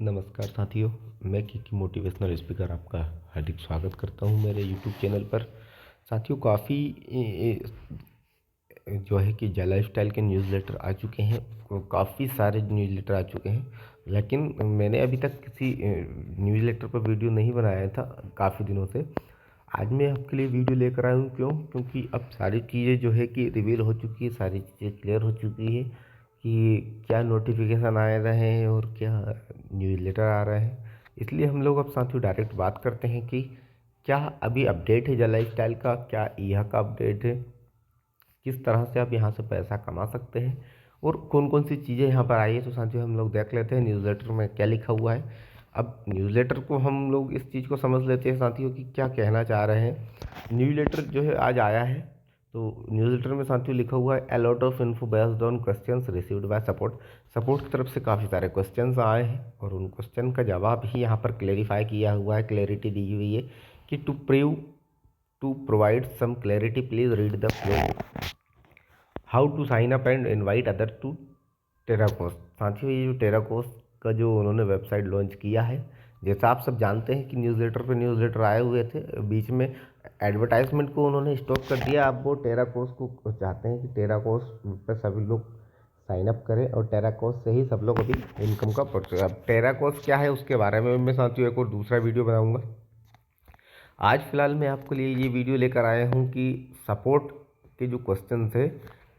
नमस्कार साथियों, मैं की मोटिवेशनल स्पीकर आपका हार्दिक स्वागत करता हूं मेरे यूट्यूब चैनल पर। साथियों, काफ़ी जो है कि लाइफस्टाइल के न्यूज़लेटर आ चुके हैं। काफ़ी सारे न्यूज़लेटर आ चुके हैं, लेकिन मैंने अभी तक किसी न्यूज़लेटर पर वीडियो नहीं बनाया था काफ़ी दिनों से। आज मैं आपके लिए वीडियो लेकर आया हूँ। क्योंकि अब सारी चीज़ें जो है कि रिवील हो चुकी है, सारी चीज़ें क्लियर हो चुकी है कि क्या नोटिफिकेशन आ रहे हैं और क्या न्यूज़लेटर आ रहे हैं। इसलिए हम लोग अब साथियों डायरेक्ट बात करते हैं कि क्या अभी अपडेट है लाइफस्टाइल का, क्या यह का अपडेट है, किस तरह से आप यहाँ से पैसा कमा सकते हैं और कौन कौन सी चीज़ें यहाँ पर आई है। तो साथियों हम लोग देख लेते हैं न्यूज़लेटर में क्या लिखा हुआ है। अब न्यूज़लेटर को हम लोग इस चीज़ को समझ लेते हैं साथियों कि क्या कहना चाह रहे हैं। न्यूज़लेटर जो है आज आया है, तो न्यूज़लेटर में साथियों लिखा हुआ है a lot of info based on questions received by support की तरफ से काफ़ी सारे क्वेश्चंस आए हैं और उन क्वेश्चन का जवाब ही यहाँ पर क्लेरिफाई किया हुआ है, क्लैरिटी दी हुई है कि to provide some clarity please read the flow how to sign up and invite other to Terracos. साथियों, ये जो टेराकोस का जो उन्होंने वेबसाइट लॉन्च किया है, जैसा आप सब जानते हैं कि न्यूज़लेटर पे न्यूज़लेटर आए हुए थे, बीच में एडवर्टाइजमेंट को उन्होंने स्टॉप कर दिया। अब वो टेराकोस को चाहते हैं कि टेराकोस पे सभी लोग साइन अप करें और टेराकोस से ही सब लोग अभी इनकम का अब टेराकोस क्या है उसके बारे में मैं साथियों एक और दूसरा वीडियो बनाऊँगा। आज फिलहाल मैं आपके लिए ये वीडियो लेकर आया हूँ कि सपोर्ट के जो क्वेश्चन थे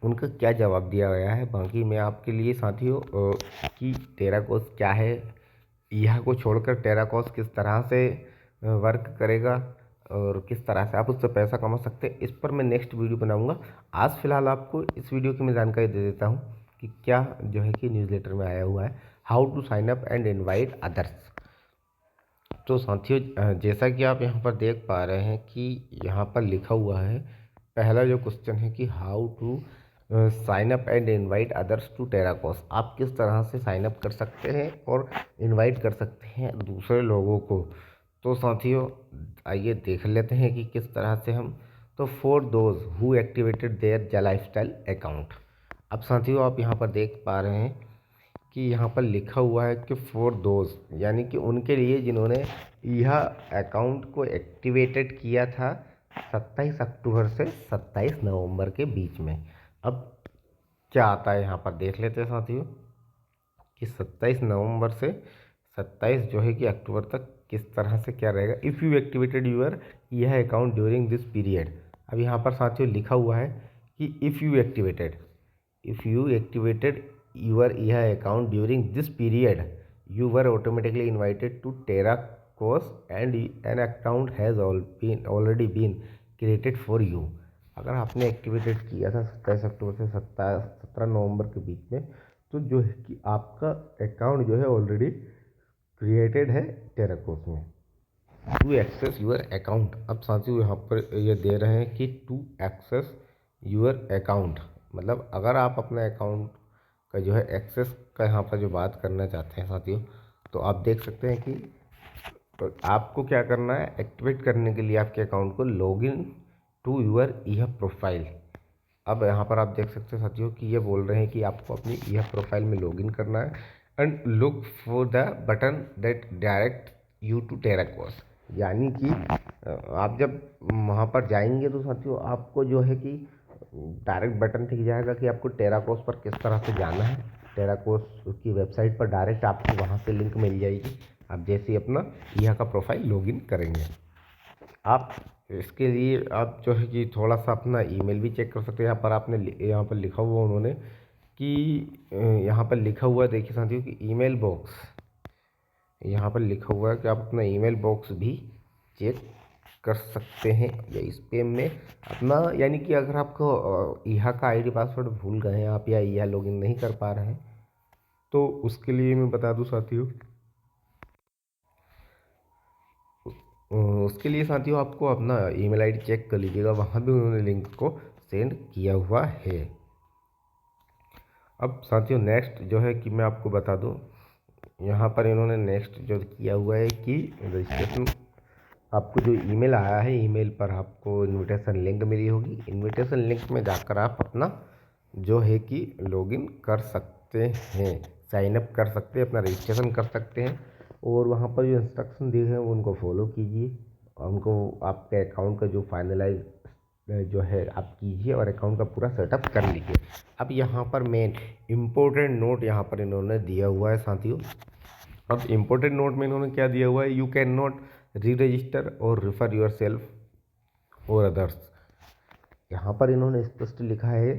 उनका क्या जवाब दिया गया है। बाकी मैं आपके लिए साथियों कि टेराकोस क्या है, यह को छोड़कर टेराकोस किस तरह से वर्क करेगा और किस तरह से आप उससे पैसा कमा सकते हैं, इस पर मैं नेक्स्ट वीडियो बनाऊंगा। आज फिलहाल आपको इस वीडियो की मैं जानकारी दे देता हूँ कि क्या जो है कि न्यूज़लेटर में आया हुआ है, how to sign up and invite others. तो साथियों, जैसा कि आप यहाँ पर देख पा रहे हैं कि यहाँ पर लिखा हुआ है, पहला जो क्वेश्चन है कि how to sign up and invite others to Terracos. आप किस तरह से साइन अप कर सकते हैं और इनवाइट कर सकते हैं दूसरे लोगों को। तो साथियों आइए देख लेते हैं कि किस तरह से हम। तो for those who activated there lifestyle account. अब साथियों आप यहाँ पर देख पा रहे हैं कि यहाँ पर लिखा हुआ है कि फॉर दोज, यानी कि उनके लिए जिन्होंने यह अकाउंट को एक्टिवेटेड किया था 27 अक्टूबर से 27 नवंबर के बीच में। अब क्या आता है यहाँ पर देख लेते हैं साथियों कि 27 नवंबर से 27 जो है कि अक्टूबर तक किस तरह से क्या रहेगा। इफ़ यू एक्टिवेटेड यूर यह अकाउंट ड्यूरिंग दिस पीरियड। अब यहाँ पर साथियों लिखा हुआ है कि if you activated your EI account during this period, you were automatically invited to TerraCos and an account has already been created for you। अगर आपने एक्टिवेटेड किया था 27 अक्टूबर से 17 नवंबर के बीच में, तो जो है कि आपका अकाउंट जो है ऑलरेडी क्रिएटेड है टेराकोस में। To access your account. अब साथियों यहाँ पर ये दे रहे हैं कि टू एक्सेस यूर अकाउंट, मतलब अगर आप अपने अकाउंट का जो है एक्सेस का यहाँ पर जो बात करना चाहते हैं साथियों, तो आप देख सकते हैं कि आपको क्या करना है। एक्टिवेट करने के लिए आपके अकाउंट को लॉगिन टू यूर यह प्रोफाइल। अब यहाँ पर आप देख सकते हैं साथियों कि ये बोल रहे हैं कि आपको अपनी यह प्रोफाइल में लॉगिन करना है and look for the button that direct you to Terracos. यानी कि आप जब वहाँ पर जाएंगे तो साथियों आपको जो है कि डायरेक्ट बटन दिख जाएगा कि आपको टेराकोस पर किस तरह से जाना है। टेराकोस की वेबसाइट पर डायरेक्ट आपको वहाँ से लिंक मिल जाएगी। आप जैसे ही अपना यह का प्रोफाइल लॉगिन करेंगे, आप इसके लिए आप जो है कि थोड़ा सा अपना ईमेल भी चेक कर सकते हैं। यहाँ पर लिखा हुआ उन्होंने कि यहाँ पर लिखा हुआ देखिए साथियों कि ईमेल बॉक्स, यहाँ पर लिखा हुआ है कि आप अपना ईमेल बॉक्स भी चेक कर सकते हैं या स्पैम में अपना, यानी कि अगर आपको यहाँ का आईडी पासवर्ड भूल गए हैं आप या यह लॉगिन नहीं कर पा रहे हैं, तो उसके लिए मैं बता दूं साथियों, उसके लिए साथियों आपको अपना ईमेल आईडी चेक कर लीजिएगा, वहाँ भी उन्होंने लिंक को सेंड किया हुआ है। अब साथियों नेक्स्ट जो है कि मैं आपको बता दूं, यहाँ पर इन्होंने नेक्स्ट जो किया हुआ है कि रजिस्ट्रेशन, आपको जो ईमेल आया है ईमेल पर आपको इनविटेशन लिंक मिली होगी। इनविटेशन लिंक में जाकर आप अपना जो है कि लॉगिन कर सकते हैं, साइन अप कर सकते हैं, अपना रजिस्ट्रेशन कर सकते हैं और वहाँ पर जो इंस्ट्रक्शन दिए हैं वो उनको फॉलो कीजिए। उनको आपके अकाउंट का जो फाइनलाइज जो है आप कीजिए और अकाउंट का पूरा सेटअप कर लीजिए। अब यहाँ पर मेन इम्पोर्टेंट नोट यहाँ पर इन्होंने दिया हुआ है साथियों। अब इम्पोर्टेंट नोट में इन्होंने क्या दिया हुआ है, यू कैन नॉट री रजिस्टर और रिफर योर सेल्फ और अदर्स। यहाँ पर इन्होंने स्पष्ट लिखा है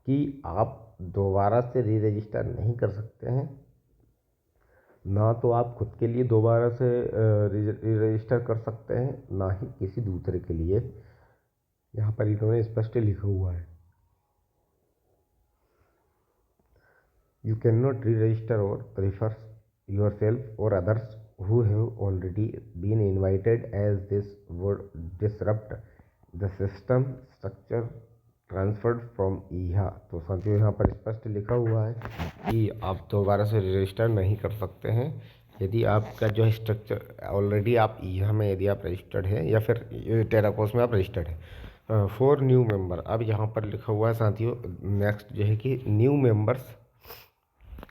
कि आप दोबारा से री रजिस्टर नहीं कर सकते हैं, ना तो आप खुद के लिए दोबारा से री रजिस्टर कर सकते हैं, ना ही किसी दूसरे के लिए। यहाँ पर इन्होंने स्पष्ट लिखा हुआ है, यू कैन नॉट री रजिस्टर और refer yourself or others who have already been invited, as this would disrupt the system structure transferred from EHA। तो साथियों यहाँ पर स्पष्ट लिखा हुआ है कि आप दोबारा से रजिस्टर नहीं कर सकते हैं यदि आपका जो है स्ट्रक्चर ऑलरेडी आप EHA में यदि आप रजिस्टर्ड हैं या फिर टेराकोस में आप रजिस्टर्ड हैं। फॉर न्यू मेंबर, अब यहाँ पर लिखा हुआ है साथियों नेक्स्ट जो है कि न्यू मेंबर्स।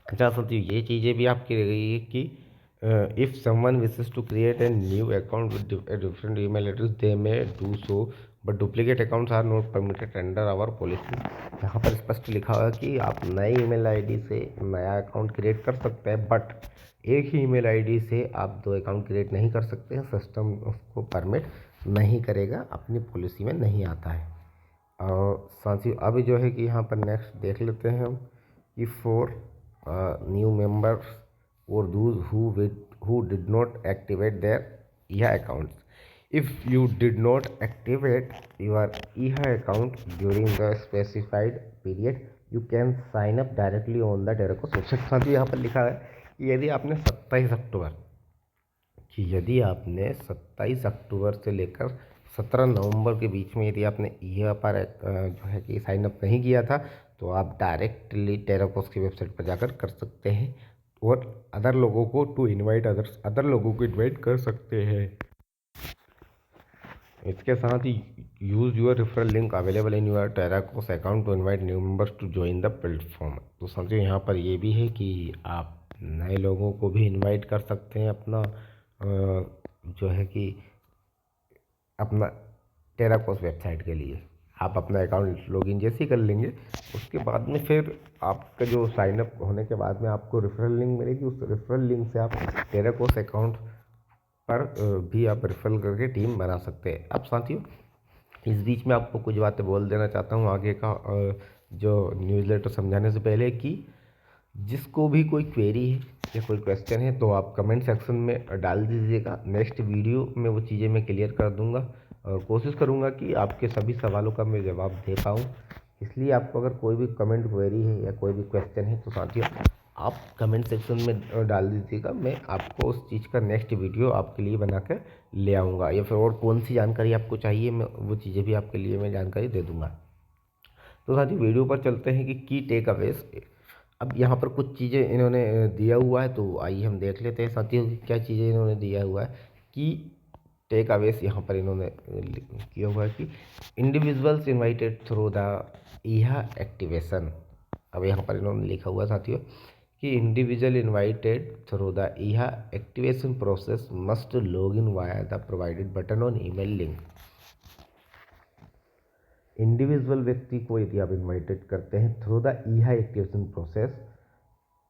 अच्छा साथियों ये चीज़ें भी आपकी रह गई है कि if someone wishes to create a new account with different email address they may do so, but duplicate accounts are not permitted under our policy. यहाँ पर स्पष्ट लिखा हुआ है कि आप नई ईमेल आईडी से नया अकाउंट क्रिएट कर सकते हैं, बट एक ही ईमेल आईडी से आप दो अकाउंट क्रिएट नहीं कर सकते हैं। सिस्टम उसको परमिट नहीं करेगा, अपनी पॉलिसी में नहीं आता है। और साथियों अब जो है कि यहाँ पर नेक्स्ट देख लेते हैं हम कि for new members or those who did not activate their EHA accounts. If you did not activate your EHA account during the specified period, you can sign up directly on the Terraco website। साथ ही यहाँ पर लिखा है कि यदि आपने 27 अक्टूबर से लेकर 17 नवंबर के बीच में यदि आपने EHA पर जो है कि साइन अप नहीं किया था, तो आप डायरेक्टली टेराकोस की वेबसाइट पर जाकर कर सकते हैं और अदर लोगों को अदर लोगों को इनवाइट कर सकते हैं। इसके साथ ही use your referral link available in your Terracos account to invite new members to join the platform. तो समझिए यहाँ पर ये भी है कि आप नए लोगों को भी इनवाइट कर सकते हैं अपना जो है कि अपना टेराकोस वेबसाइट के लिए। आप अपना अकाउंट लॉगिन जैसे ही कर लेंगे उसके बाद में फिर आपका जो साइनअप होने के बाद में आपको रेफरल लिंक मिलेगी। उस रेफरल लिंक से आप टेराकोस अकाउंट पर भी आप रेफरल करके टीम बना सकते हैं। अब साथियों इस बीच में आपको कुछ बातें बोल देना चाहता हूँ आगे का जो न्यूज़लेटर समझाने से पहले कि जिसको भी कोई क्वेरी है या कोई क्वेश्चन है तो आप कमेंट सेक्शन में डाल दीजिएगा। नेक्स्ट वीडियो में वो चीज़ें मैं क्लियर कर दूंगा और कोशिश करूंगा कि आपके सभी सवालों का मैं जवाब दे पाऊँ। इसलिए आपको अगर कोई भी कमेंट क्वेरी है या कोई भी क्वेश्चन है तो साथियों आप कमेंट सेक्शन में डाल दीजिएगा। मैं आपको उस चीज़ का नेक्स्ट वीडियो आपके लिए बना कर ले आऊँगा, या फिर और कौन सी जानकारी आपको चाहिए मैं वो चीज़ें भी आपके लिए मैं जानकारी दे दूँगा। तो साथियों वीडियो पर चलते हैं कि की टेक अवेज। अब यहाँ पर कुछ चीज़ें इन्होंने दिया हुआ है, तो आइए हम देख लेते हैं साथियों क्या चीज़ें इन्होंने दिया हुआ है। कि टेक अवेज यहाँ पर इन्होंने किया हुआ है कि individuals invited through the EHA activation. अब यहाँ पर इन्होंने लिखा हुआ है साथियों कि individual invited through the EHA activation process must log in via the provided button on email link. Individual व्यक्ति को यदि आप इनवाइटेड करते हैं through the EHA activation process,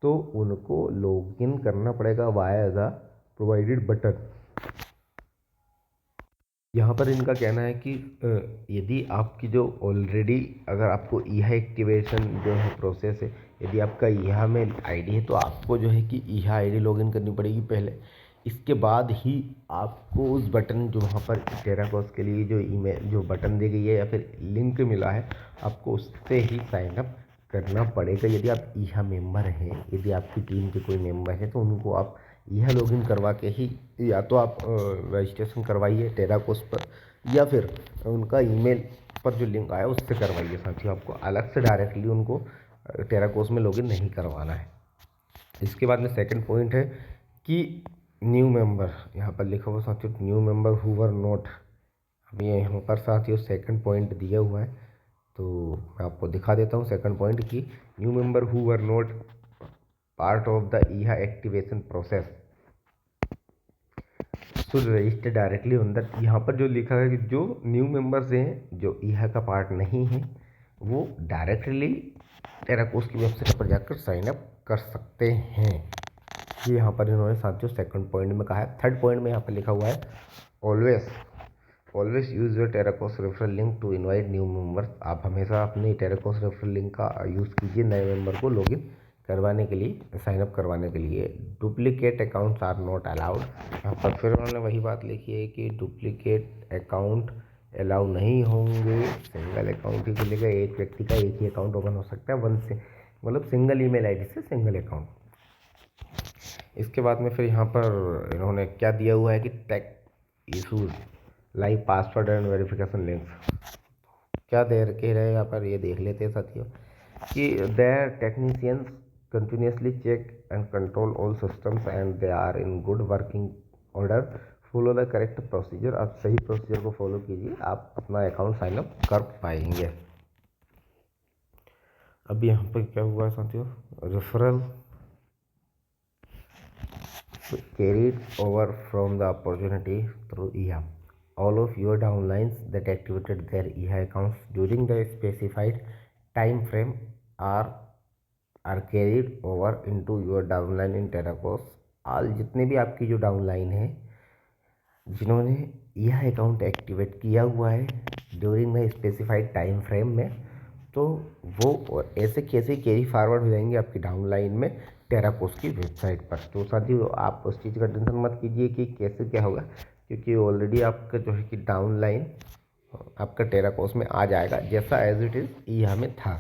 तो उनको लॉगिन करना पड़ेगा वाया द प्रोवाइडेड बटन। यहाँ पर इनका कहना है कि यदि आपकी जो ऑलरेडी अगर आपको EHA एक्टिवेशन जो है प्रोसेस है, यदि आपका EHA में आईडी है तो आपको जो है कि EHA आईडी लॉगिन करनी पड़ेगी पहले। इसके बाद ही आपको उस बटन जो वहाँ पर टेराकोस के लिए जो ईमेल जो बटन दी गई है या फिर लिंक मिला है आपको उससे ही साइनअप करना पड़ेगा। यदि आप EHA मेंबर हैं, यदि आपकी टीम के कोई मेंबर हैं तो उनको आप EHA लॉगिन करवा के ही या तो आप रजिस्ट्रेशन करवाइए टेराकोस पर, या फिर उनका ईमेल पर जो लिंक आया उससे करवाइए। साथियों आपको अलग से डायरेक्टली उनको टेराकोस में लॉगिन नहीं करवाना है। इसके बाद में सेकंड पॉइंट है कि न्यू मेंबर, यहाँ पर लिखा हुआ साथियों new member who were not. अभी यहाँ पर साथियों सेकंड पॉइंट दिया हुआ है, तो मैं आपको दिखा देता हूँ सेकंड पॉइंट की new member who were not part of the EHA activation process. Should register directly on that. यहाँ पर जो लिखा है कि जो न्यू मेंबर्स हैं जो ईहा का पार्ट नहीं है वो डायरेक्टली टेराकोस की वेबसाइट पर जाकर साइन अप कर सकते हैं। ये यहाँ पर इन्होंने साथियों सेकंड पॉइंट में कहा है। थर्ड पॉइंट में यहाँ पर लिखा हुआ है always use your Terracos referral link to invite new members. आप हमेशा अपने टेराकोस रेफरल लिंक का यूज़ कीजिए नए मेंबर को लॉगिन करवाने के लिए, साइन अप करवाने के लिए। Duplicate accounts are not allowed. यहाँ पर फिर उन्होंने वही बात लिखी है कि डुप्लीकेट अकाउंट अलाउ नहीं होंगे। सिंगल अकाउंट ही खुलेगा, एक व्यक्ति का एक ही अकाउंट ओपन हो सकता है, वन से मतलब सिंगल ईमेल आईडी से सिंगल अकाउंट। इसके बाद में फिर यहाँ पर इन्होंने क्या दिया हुआ है कि tech issues like password and verification links क्या दे रखे रहे यहाँ पर, ये देख लेते हैं साथियों कि their technicians continuously check and control all systems and they are in good working order. Follow the correct procedure. आप सही प्रोसीजर को फॉलो कीजिए, आप अपना अकाउंट साइन अप कर पाएंगे। अब यहाँ पर क्या हुआ है साथियों, referral carried over from the opportunity through EHA. All of your downlines that activated their EHA accounts during the specified time frame are carried over into your downline in Terraco's. all जितने भी आपकी जो downline है जिन्होंने यह account activate किया हुआ है during the specified time frame में, तो वो ऐसे कैसे कैरी फॉरवर्ड हो जाएंगे आपकी डाउनलाइन में टेराकोस की वेबसाइट पर। तो साथियों आप उस चीज़ का टेंशन मत कीजिए कि कैसे क्या होगा, क्योंकि ऑलरेडी आपका जो है कि डाउनलाइन आपका टेराकोस में आ जाएगा जैसा एज इट इज़ यहाँ में था।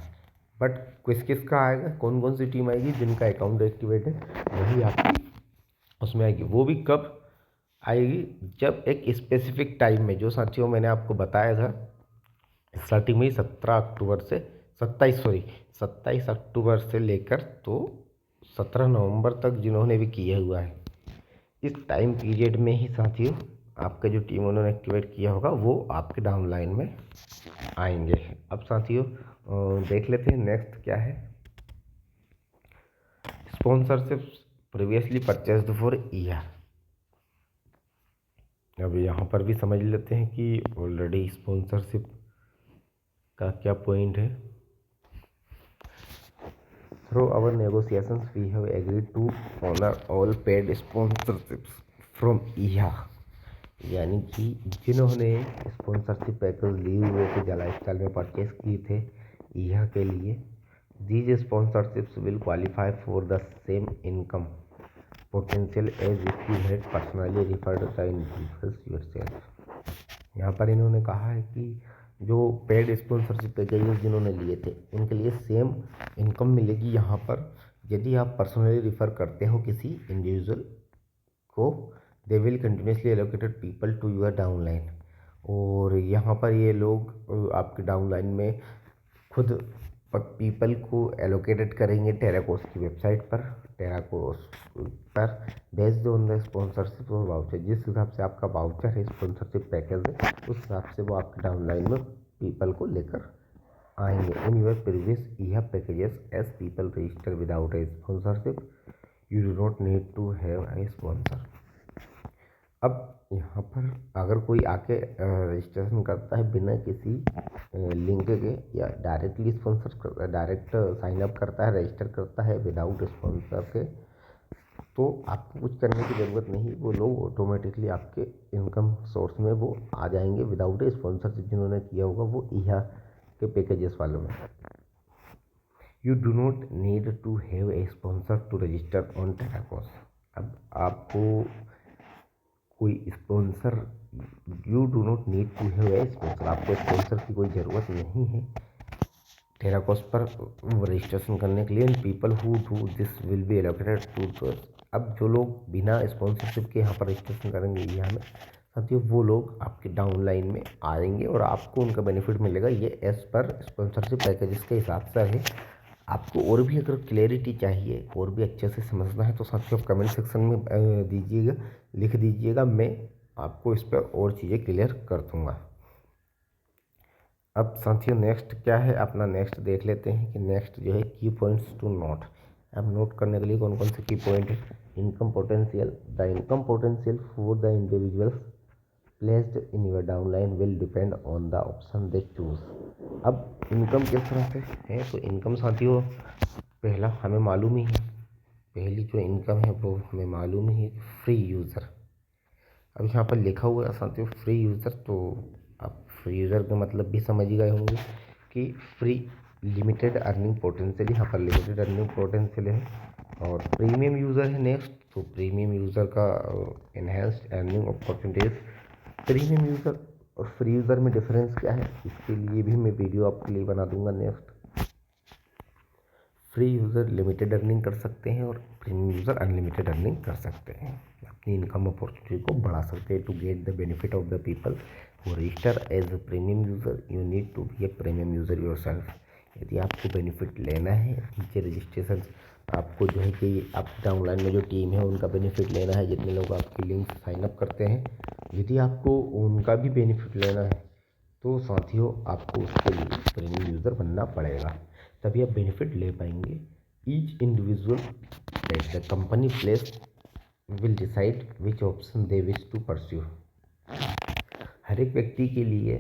बट किस का आएगा, कौन कौन सी टीम आएगी जिनका अकाउंट एक्टिवेट है वही आपकी उसमें आएगी। वो भी कब आएगी, जब एक स्पेसिफिक टाइम में, जो साथियों मैंने आपको बताया था स्टार्टिंग में ही 27 अक्टूबर से लेकर तो 17 नवंबर तक जिन्होंने भी किया हुआ है, इस टाइम पीरियड में ही साथियों आपका जो टीम उन्होंने एक्टिवेट किया होगा वो आपके डाउनलाइन में आएंगे। अब साथियों देख लेते हैं नेक्स्ट क्या है, sponsorship previously purchased for year. अब यहाँ पर भी समझ लेते हैं कि ऑलरेडी स्पॉन्सरशिप का क्या पॉइंट है। Through our negotiations we have agreed to honour all paid sponsorships from ईहा। यानी कि जिन्होंने स्पॉन्सरशिप पैकेज लिए हुए थे, जला स्टाइल में परचेस किए थे ईहा के लिए, these sponsorships will qualify for the same income potential as if you had personally referred the individuals yourself. यहाँ पर इन्होंने कहा है कि जो पेड स्पॉन्सरशिप पैकेजेस जिन्होंने लिए थे उनके लिए सेम इनकम मिलेगी यहाँ पर यदि आप पर्सनली रिफ़र करते हो किसी इंडिविजुअल को। They will continuously allocated people to your downline. और यहाँ पर ये लोग आपके डाउनलाइन में खुद पीपल को एलोकेटेड करेंगे टेराकोस की वेबसाइट पर, टेराकोस पर बेस्ड ऑन द स्पॉन्सरशिप और वाउचर। जिस हिसाब से आपका वाउचर है, स्पॉन्सरशिप पैकेज है, उस हिसाब से वो आपके डाउनलाइन में पीपल को लेकर आएंगे। इन योर प्रीवियस ईहा packages as people register without a sponsorship you do not need to have a sponsor. अब यहाँ पर अगर कोई आके रजिस्ट्रेशन करता है बिना किसी लिंक के या directly sponsor direct sign up करता है, रजिस्टर करता है विदाउट स्पॉन्सर के, तो आपको कुछ करने की ज़रूरत नहीं। वो लोग ऑटोमेटिकली आपके इनकम सोर्स में वो आ जाएंगे विदाउट ए स्पॉन्सरशिप जिन्होंने किया होगा वो ईहा के पैकेजेस वालों में। You do not need to have a sponsor to register on Terracos. अब आपको कोई sponsor, you do not need to have a sponsor, आपको स्पॉन्सर की कोई ज़रूरत नहीं है टेराकोस पर रजिस्ट्रेशन करने के लिए। People who do this will be allocated to. अब जो लोग बिना स्पॉन्सरशिप के यहाँ पर रजिस्ट्रेशन करेंगे यहाँ में साथियों, वो लोग आपके डाउनलाइन में आएंगे और आपको उनका बेनिफिट मिलेगा। ये एज पर स्पॉन्सरशिप पैकेजेस के हिसाब से है। आपको और भी अगर क्लैरिटी चाहिए, और भी अच्छे से समझना है, तो साथियों आप कमेंट सेक्शन में दीजिएगा, लिख दीजिएगा, मैं आपको इस पर और चीज़ें क्लियर कर दूँगा। अब साथियों नेक्स्ट क्या है, अपना नेक्स्ट देख लेते हैं कि नेक्स्ट जो है की पॉइंट्स टू नोट। अब नोट करने के लिए कौन कौन से की पॉइंट है income potential. The income potential for the individuals placed in your downline will depend on the option they choose. अब इनकम किस तरह से है, तो इनकम साथियों पहला हमें मालूम ही है, पहली जो इनकम है वो हमें मालूम ही है, फ्री यूज़र। अब यहाँ पर लिखा हुआ है साथियों फ्री यूज़र, तो आप फ्री यूज़र का मतलब भी समझ ही गए होंगे कि फ्री लिमिटेड अर्निंग पोटेंशियल, यहाँ पर लिमिटेड अर्निंग पोटेंशियल है। और प्रीमियम यूज़र है नेक्स्ट, तो प्रीमियम यूज़र का enhanced earning opportunities. Premium user और फ्री यूज़र में डिफरेंस क्या है, इसके लिए भी मैं वीडियो आपके लिए बना दूंगा next. Free user limited earning कर सकते हैं और प्रीमियम यूज़र अनलिमिटेड अर्निंग कर सकते हैं, अपनी इनकम अपॉर्चुनिटी को बढ़ा सकते हैं। To get the benefit of the people who register as a premium user you need to be a premium user yourself. यदि आपको बेनिफिट लेना है, नीचे रजिस्ट्रेशन आपको जो है कि आप डाउनलाइन में जो टीम है उनका बेनिफिट लेना है, जितने लोग आपकी लिंक साइनअप करते हैं, यदि आपको उनका भी बेनिफिट लेना है तो साथियों आपको उसके लिए प्रीमियम यूज़र बनना पड़ेगा, तभी आप बेनिफिट ले पाएंगे। Each individual that the company place will decide which option they wish to pursue. हर एक व्यक्ति के लिए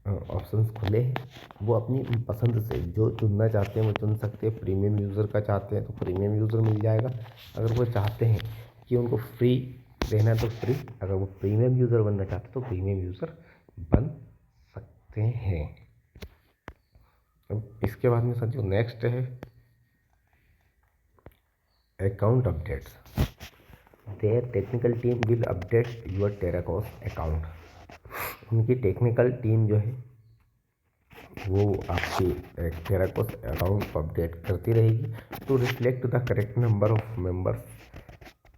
ऑप्शंस खुले हैं, वो अपनी पसंद से जो चुनना चाहते हैं वो चुन सकते हैं। प्रीमियम यूज़र का चाहते हैं तो प्रीमियम यूज़र मिल जाएगा, अगर वो चाहते हैं कि उनको फ्री देना है तो फ्री, अगर वो प्रीमियम यूज़र बनना चाहते हैं तो प्रीमियम यूज़र बन सकते हैं। अब इसके बाद में साथियों नेक्स्ट है account updates. Their technical team will update your Terracos account. उनकी टेक्निकल टीम जो है वो आपके टेराकोस अकाउंट को अपडेट करती रहेगी to reflect the correct number of members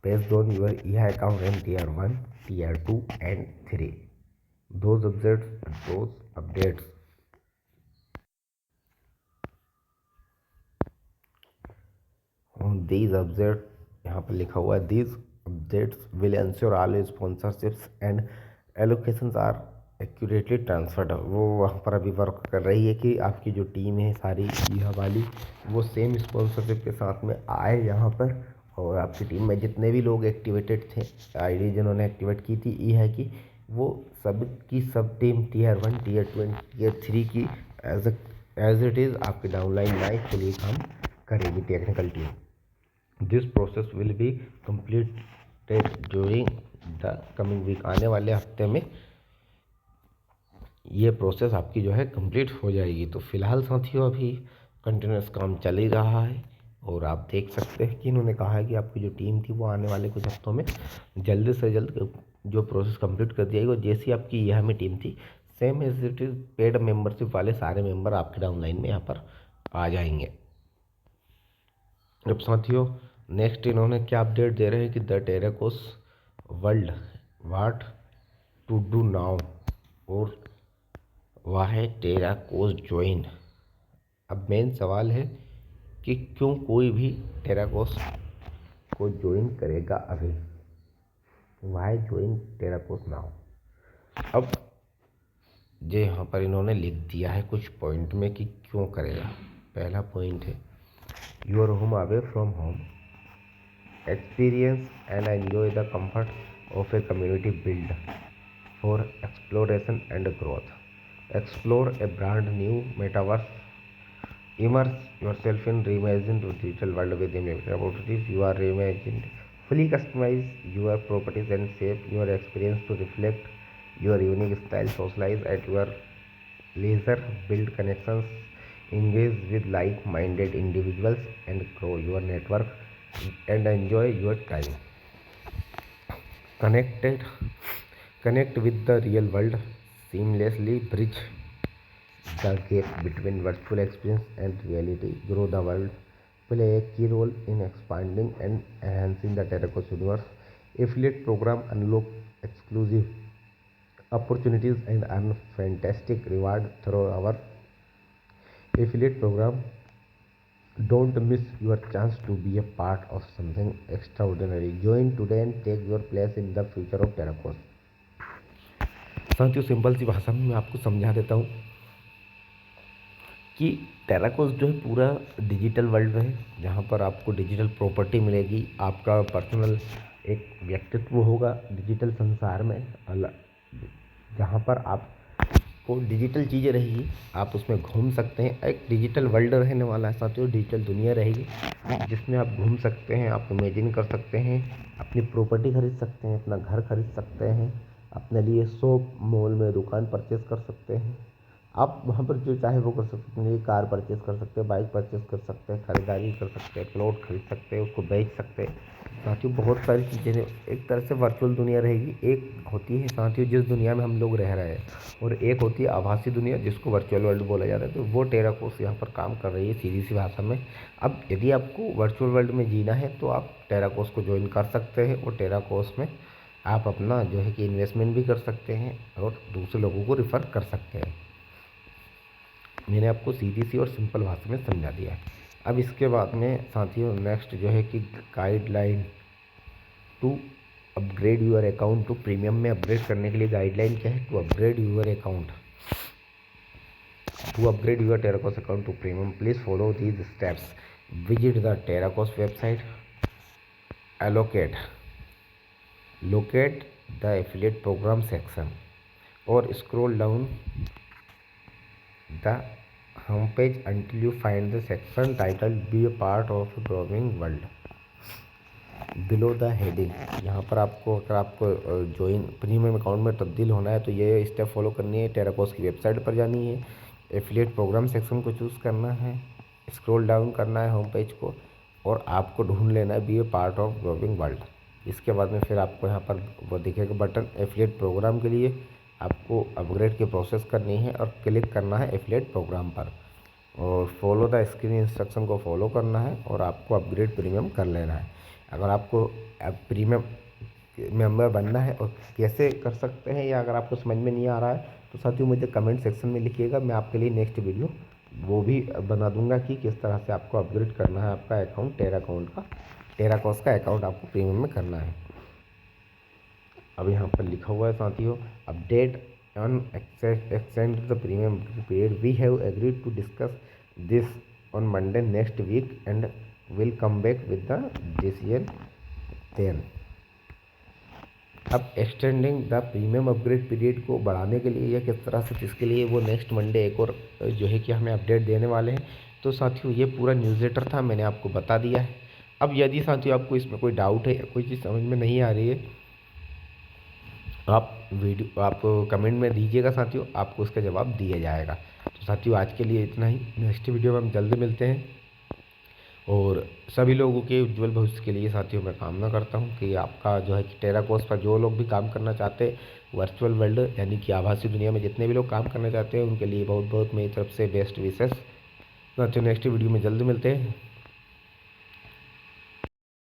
based on your EI account in Tier 1, Tier 2 and 3. Those updates these updates यहाँ पर लिखा हुआ है these updates will ensure all sponsorships and allocations are accurately transferred. वो वहाँ पर अभी work कर रही है कि आपकी जो टीम है सारी यह वाली वो सेम स्पॉन्सरशिप के साथ में आए यहाँ पर, और आपकी टीम में जितने भी लोग एक्टिवेटेड थे, आईडी जिन्होंने एक्टिवेट की थी, ये है कि वो सब की सब team Tier 1, Tier 2 and Tier 3 की एज इट इज़ आपकी डाउनलाइन लाइफ के लिए काम करेगी technical team. This process will be completed during the coming week. आने वाले हफ्ते में ये प्रोसेस आपकी जो है कंप्लीट हो जाएगी। तो फिलहाल साथियों अभी कंटिन्यूस काम चल ही रहा है, और आप देख सकते हैं कि इन्होंने कहा है कि आपकी जो टीम थी वो आने वाले कुछ हफ्तों में जल्द से जल्द जो प्रोसेस कंप्लीट कर दिया जाएगा। जैसी आपकी यह में टीम थी same as it is paid membership वाले सारे मेंबर आपके डाउनलाइन में यहाँ पर आ जाएंगे। अब साथियों नेक्स्ट इन्होंने क्या अपडेट दे रहे हैं कि the Terracos world what to do now, और वह है टेराकोस ज्वाइन। अब मेन सवाल है कि क्यों कोई भी टेराकोस को ज्वाइन करेगा अभी, वाई ज्वाइन टेराकोस नाउ। अब जो यहाँ पर इन्होंने लिख दिया है कुछ पॉइंट में कि क्यों करेगा। पहला पॉइंट है your home away from home experience and enjoy the comfort of a community build for exploration and growth. Explore a brand new metaverse. Immerse yourself in reimagined digital world with limited opportunities. You are reimagined. Fully customize your properties and shape your experience to reflect your unique style. Socialize at your leisure. Build connections. Engage with like-minded individuals and grow your network and enjoy your time. Connected. Connect with the real world. Seamlessly bridge the gap between virtual experience and reality. Grow the world. Play a key role in expanding and enhancing the Terracos universe. Affiliate program unlock exclusive opportunities and earn fantastic reward through our affiliate program. Don't miss your chance to be a part of something extraordinary. Join today and take your place in the future of Terracos। साथियों simple सी भाषा में मैं आपको समझा देता हूँ कि टेराकोस जो है पूरा डिजिटल वर्ल्ड है, जहाँ पर आपको डिजिटल प्रॉपर्टी मिलेगी, आपका पर्सनल एक व्यक्तित्व होगा डिजिटल संसार में जहाँ पर आपको डिजिटल चीज़ें रहेगी, आप उसमें घूम सकते हैं। एक डिजिटल वर्ल्ड रहने वाला है साथियों, डिजिटल दुनिया रहेगी जिसमें आप घूम सकते हैं, आप इमेजिन कर सकते हैं, अपनी प्रॉपर्टी खरीद सकते हैं, अपना घर खरीद सकते हैं, अपने लिए शॉप मॉल में दुकान परचेज कर सकते हैं। आप वहाँ पर जो चाहे वो कर सकते हैं, कार परचेज कर सकते हैं, बाइक परचेज कर सकते हैं, खरीदारी कर सकते हैं, प्लॉट खरीद सकते हैं, उसको बेच सकते हैं। साथियों बहुत सारी चीज़ें एक तरह से वर्चुअल दुनिया रहेगी। एक होती है साथियों जिस दुनिया में हम लोग रह रहे हैं, और एक होती है आभासी दुनिया जिसको वर्चुअल वर्ल्ड बोला जाता है। तो वो टेराकोस यहाँ पर काम कर रही है सीधी सी भाषा में। अब यदि आपको वर्चुअल वर्ल्ड में जीना है तो आप टेराकोस को ज्वाइन कर सकते हैं, और टेराकोस में आप अपना जो है कि इन्वेस्टमेंट भी कर सकते हैं और दूसरे लोगों को रिफ़र कर सकते हैं। मैंने आपको सीधी सी और सिंपल भाषा में समझा दिया है। अब इसके बाद में साथियों नेक्स्ट जो है कि guideline to upgrade your account to premium में अपग्रेड करने के लिए गाइडलाइन क्या है? To upgrade your account to upgrade your Terracos account to premium please follow these steps. Visit the Terracos website, locate the affiliate program section, or scroll down the homepage until you find the section titled Be a Part of a Growing World. Below the heading, यहाँ पर आपको अगर आपको join premium account में तब्दील होना है तो ये स्टेप फॉलो करनी है। टेराकोस की वेबसाइट पर जानी है, एफिलिएट प्रोग्राम सेक्शन को चूज़ करना है, स्क्रॉल डाउन करना है होम पेज को, और आपको ढूंढ लेना है be a part of growing world. इसके बाद में फिर आपको यहाँ पर वो दिखेगा बटन एफिलिएट प्रोग्राम के लिए, आपको अपग्रेड की प्रोसेस करनी है और क्लिक करना है एफिलिएट प्रोग्राम पर, और फॉलो द स्क्रीन इंस्ट्रक्शन को फॉलो करना है और आपको अपग्रेड प्रीमियम कर लेना है। अगर आपको प्रीमियम मेंबर बनना है और कैसे कर सकते हैं, या अगर आपको समझ में नहीं आ रहा है तो साथियों मुझे कमेंट सेक्शन में लिखिएगा, मैं आपके लिए नेक्स्ट वीडियो वो भी बना दूंगा कि किस तरह से आपको अपग्रेड करना है आपका अकाउंट टेराकोस का अकाउंट आपको प्रीमियम में करना है। अब यहाँ पर लिखा हुआ है साथियों, update on extend the premium period, we have agreed to discuss this on Monday next week and will come back with the decision then. अब extending the premium upgrade period को बढ़ाने के लिए या किस तरह से, जिसके लिए वो नेक्स्ट मंडे एक और जो है कि हमें अपडेट देने वाले हैं। तो साथियों ये पूरा न्यूज़लेटर था, मैंने आपको बता दिया है। अब यदि साथियों आपको इसमें कोई डाउट है या कोई चीज़ समझ में नहीं आ रही है, आप कमेंट में दीजिएगा साथियों, आपको उसका जवाब दिया जाएगा। तो साथियों आज के लिए इतना ही, नेक्स्ट वीडियो में हम जल्द मिलते हैं। और सभी लोगों के उज्जवल भविष्य के लिए साथियों मैं कामना करता हूं कि आपका जो है कि टेराकोस पर जो लोग भी काम करना चाहते हैं, वर्चुअल वर्ल्ड यानी कि आभासी दुनिया में जितने भी लोग काम करना चाहते हैं, उनके लिए बहुत बहुत मेरी तरफ से बेस्ट विशेस। साथियों नेक्स्ट वीडियो में जल्द मिलते हैं।